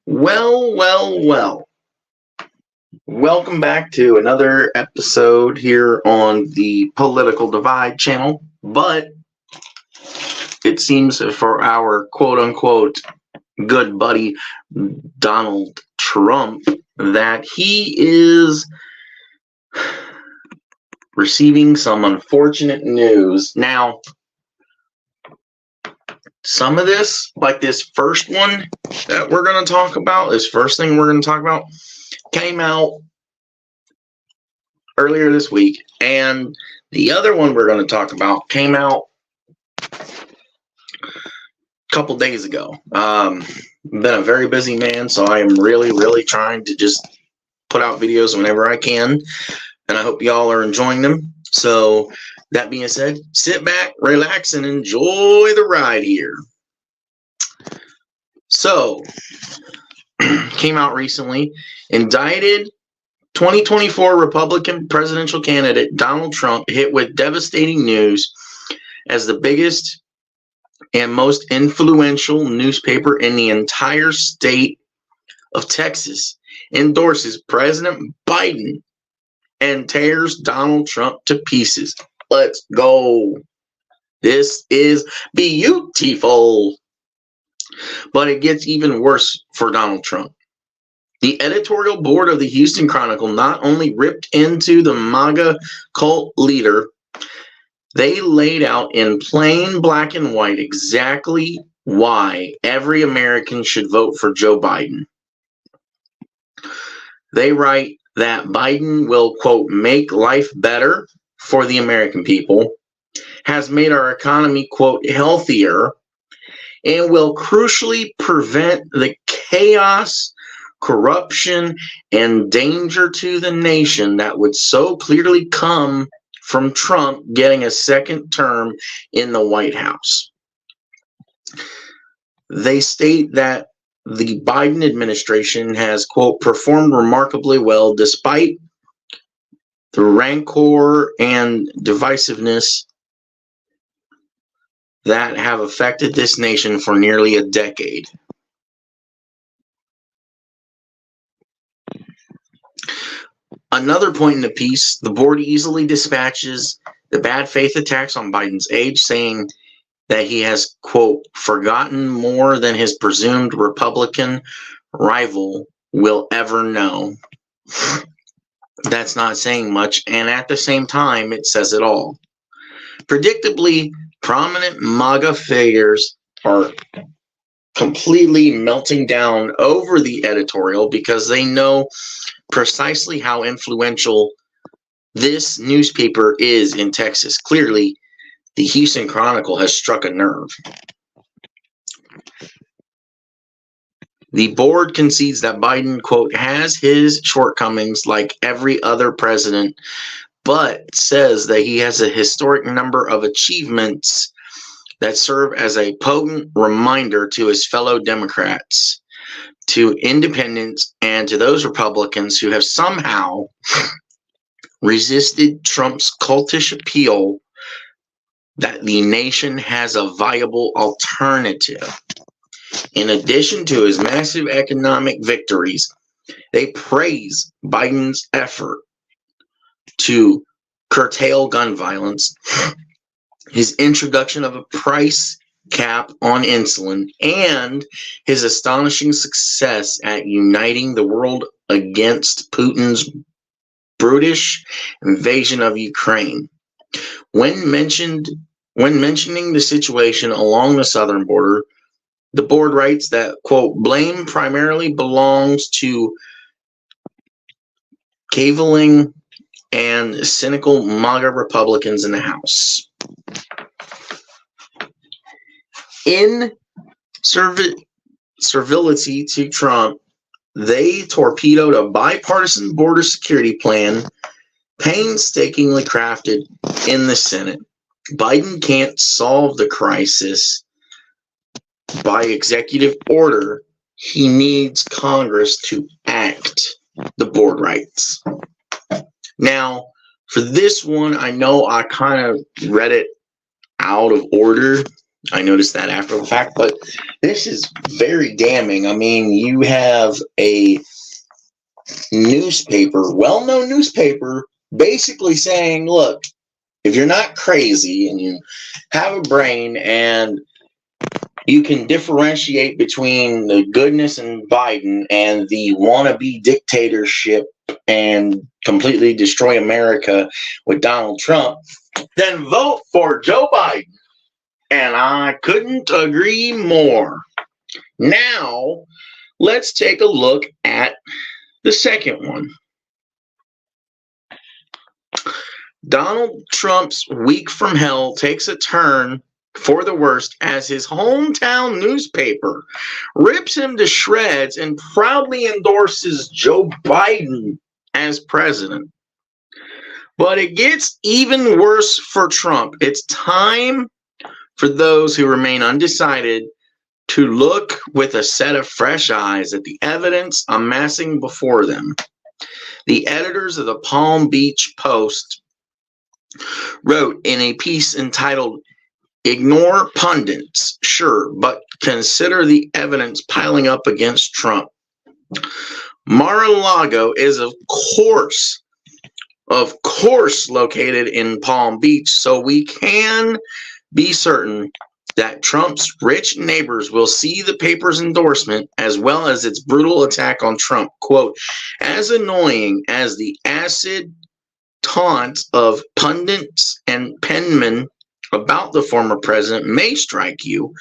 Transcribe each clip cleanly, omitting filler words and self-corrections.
Well. Welcome back to another episode here on the Political Divide channel. But it seems for our quote unquote good buddy Donald Trump that he is receiving some unfortunate news. Now, some of this, like this first one that we're going to talk about, this first thing we're going to talk about, came out earlier this week, and the other one we're going to talk about came out a couple days ago. Been a very busy man, so I am really trying to just put out videos whenever I can, and I hope y'all are enjoying them. So that being said, sit back, relax, and enjoy the ride here. So, came out recently, indicted 2024 Republican presidential candidate Donald Trump hit with devastating news as the biggest and most influential newspaper in the entire state of Texas endorses President Biden and tears Donald Trump to pieces. Let's go. This is beautiful. But it gets even worse for Donald Trump. The editorial board of the Houston Chronicle not only ripped into the MAGA cult leader, they laid out in plain black and white exactly why every American should vote for Joe Biden. They write that Biden will, quote, make life better for the American people, has made our economy, quote, healthier, and will crucially prevent the chaos, corruption, and danger to the nation that would so clearly come from Trump getting a second term in the White House. They state that the Biden administration has, quote, performed remarkably well despite the rancor and divisiveness that have affected this nation for nearly a decade. Another point in the piece, the board easily dispatches the bad faith attacks on Biden's age, saying that he has, quote, forgotten more than his presumed Republican rival will ever know. That's not saying much, and at the same time, it says it all. Predictably, prominent MAGA figures are completely melting down over the editorial because they know precisely how influential this newspaper is in Texas. Clearly, the Houston Chronicle has struck a nerve. The board concedes that Biden, quote, has his shortcomings like every other president, but says that he has a historic number of achievements that serve as a potent reminder to his fellow Democrats, to independents, and to those Republicans who have somehow resisted Trump's cultish appeal that the nation has a viable alternative. In addition to his massive economic victories, they praise Biden's effort to curtail gun violence, his introduction of a price cap on insulin, and his astonishing success at uniting the world against Putin's brutish invasion of Ukraine. When mentioning the situation along the southern border, the board writes that, quote, blame primarily belongs to caviling and cynical MAGA Republicans in the House. In servility to Trump, they torpedoed a bipartisan border security plan painstakingly crafted in the Senate. Biden can't solve the crisis by executive order. He needs Congress to act, the board writes. Now, for this one, I know I kind of read it out of order. I noticed that after the fact, but this is very damning. I mean, you have a newspaper, well-known newspaper, basically saying, look, if you're not crazy and you have a brain and you can differentiate between the goodness in Biden and the wannabe dictatorship and completely destroy America with Donald Trump, then vote for Joe Biden. And I couldn't agree more. Now, let's take a look at the second one. Donald Trump's week from hell takes a turn for the worst as his hometown newspaper rips him to shreds and proudly endorses Joe Biden as president. But it gets even worse for Trump. It's time for those who remain undecided to look with a set of fresh eyes at the evidence amassing before them. The editors of the Palm Beach Post wrote in a piece entitled, "Ignore Pundits, Sure, but Consider the Evidence Piling Up Against Trump." Mar-a-Lago is, of course, located in Palm Beach, so we can be certain that Trump's rich neighbors will see the paper's endorsement as well as its brutal attack on Trump. Quote, "As annoying as the acid taunts of pundits and penmen about the former president may strike you,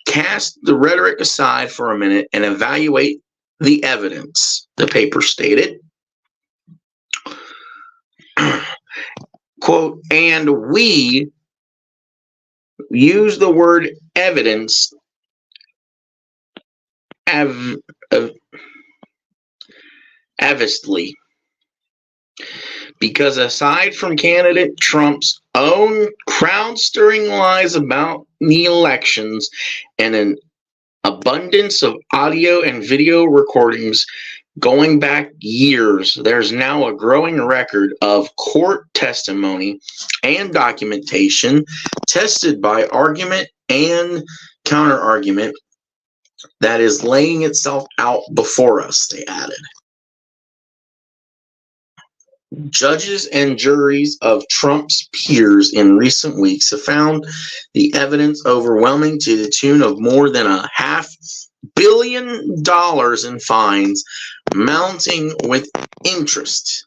cast the rhetoric aside for a minute and evaluate the evidence," the paper stated. Quote, "And we use the word evidence avistly, because aside from candidate Trump's own crowd-stirring lies about the elections and an abundance of audio and video recordings going back years, there's now a growing record of court testimony and documentation tested by argument and counter-argument that is laying itself out before us," they added. Judges and juries of Trump's peers in recent weeks have found the evidence overwhelming to the tune of more than $500 million in fines, mounting with interest,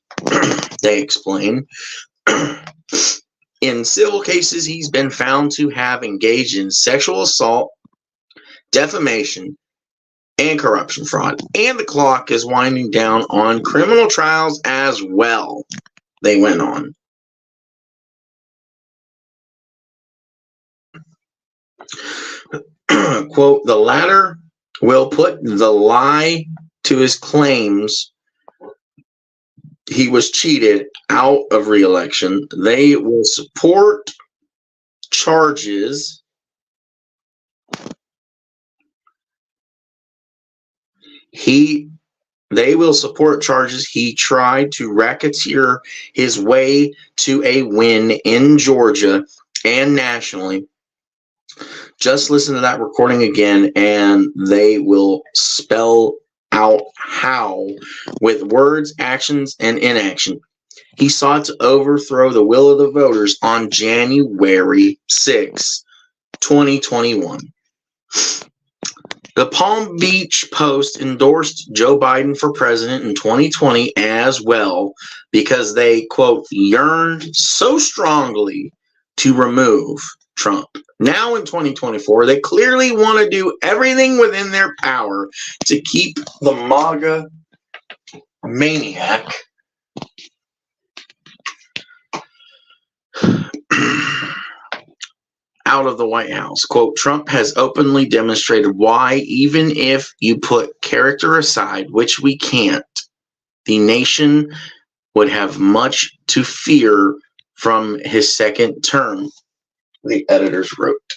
they explain. In civil cases, he's been found to have engaged in sexual assault, defamation, and corruption fraud. And the clock is winding down on criminal trials as well, they went on. Quote, "The latter will put the lie to his claims he was cheated out of re-election. They will support charges he tried to racketeer his way to a win in Georgia and nationally." Just listen to that recording again, and they will spell out how, with words, actions, and inaction, he sought to overthrow the will of the voters on January 6, 2021. The Palm Beach Post endorsed Joe Biden for president in 2020 as well because they, quote, "yearned so strongly to remove Trump. Now in 2024, they clearly want to do everything within their power to keep the MAGA maniac out of the White House." Quote, "Trump has openly demonstrated why, even if you put character aside, which we can't, the nation would have much to fear from his second term," the editors wrote.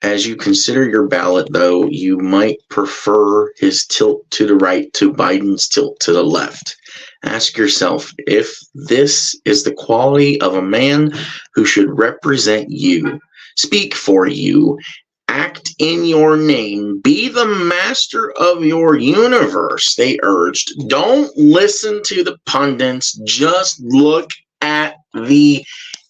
As you consider your ballot, though, you might prefer his tilt to the right to Biden's tilt to the left. Ask yourself if this is the quality of a man who should represent you, speak for you, act in your name, be the master of your universe, they urged. Don't listen to the pundits, just look at the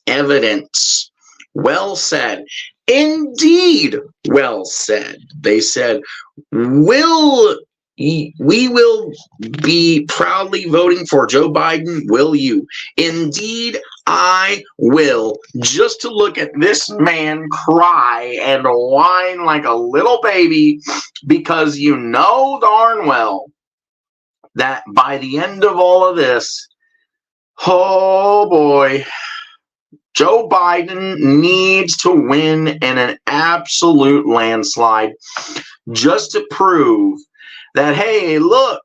evidence. Well said. Indeed, well said. They said, we will be proudly voting for Joe Biden. Will you? Indeed, I will. Just to look at this man cry and whine like a little baby, because you know darn well that by the end of all of this, oh boy, Joe Biden needs to win in an absolute landslide just to prove that, hey, look,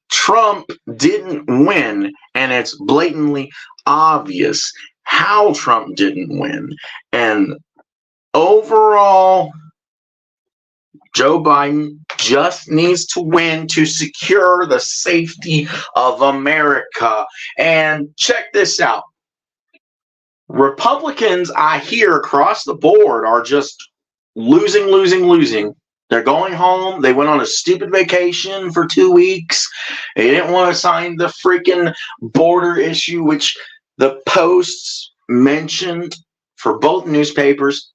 Trump didn't win, and it's blatantly obvious how Trump didn't win. And overall, Joe Biden just needs to win to secure the safety of America. And check this out. Republicans, I hear across the board, are just losing. They're going home. They went on a stupid vacation for 2 weeks. They didn't want to sign the freaking border issue, which the Post mentioned for both newspapers.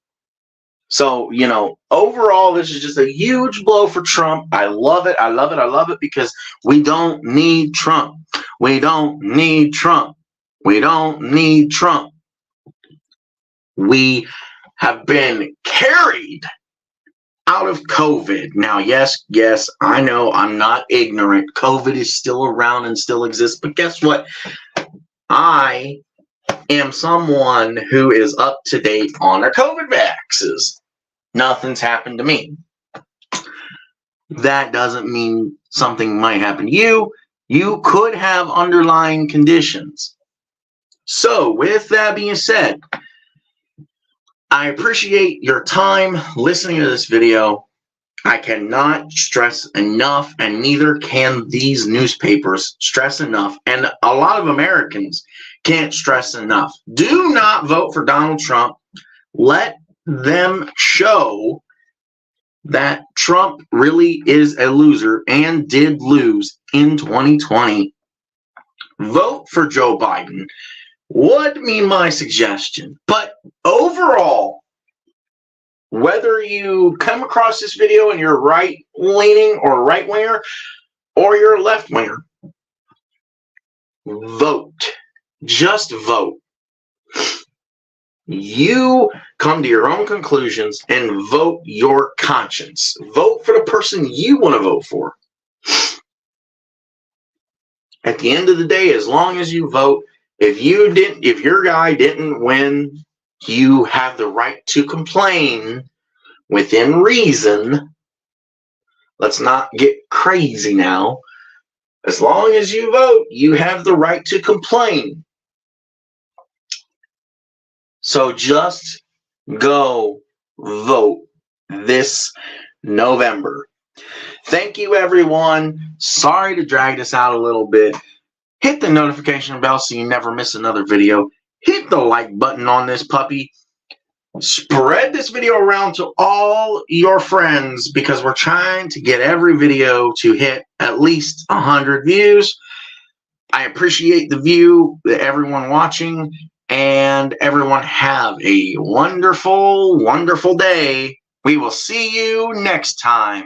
So, you know, overall, this is just a huge blow for Trump. I love it. I love it because we don't need Trump. We don't need Trump. We don't need Trump. We have been carried out of COVID. Now, yes, I know I'm not ignorant. COVID is still around and still exists. But guess what? I am someone who is up to date on their COVID vaxes. Nothing's happened to me. That doesn't mean something might happen to you. You could have underlying conditions. So, with that being said, I appreciate your time listening to this video. I cannot stress enough, and neither can these newspapers stress enough, and a lot of Americans can't stress enough. Do not vote for Donald Trump. Let them show that Trump really is a loser and did lose in 2020. Vote for Joe Biden would be my suggestion. But overall, whether you come across this video and you're right-leaning or right-winger, or you're a left-winger, vote. Just vote. You come to your own conclusions and vote your conscience. Vote for the person you want to vote for. At the end of the day, as long as you vote, if your guy didn't win, you have the right to complain within reason. Let's not get crazy now. As long as you vote, you have the right to complain. So just go vote this November. Thank you, everyone. Sorry to drag this out a little bit. Hit the notification bell so you never miss another video. Hit the like button on this puppy. Spread this video around to all your friends, because we're trying to get every video to hit at least 100 views. I appreciate the view, everyone watching, and everyone have a wonderful, wonderful day. We will see you next time.